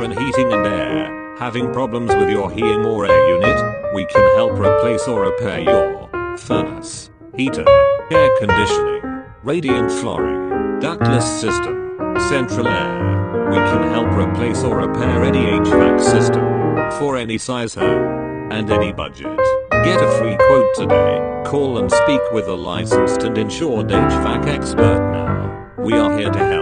Akron Heating and Air. Having problems with your heating or air unit? We can help replace or repair your furnace, heater, air conditioning, radiant flooring, ductless system, central air. We can help replace or repair any HVAC system for any size home and any budget. Get a free quote today. Call and speak with a licensed and insured HVAC expert now. We are here to help.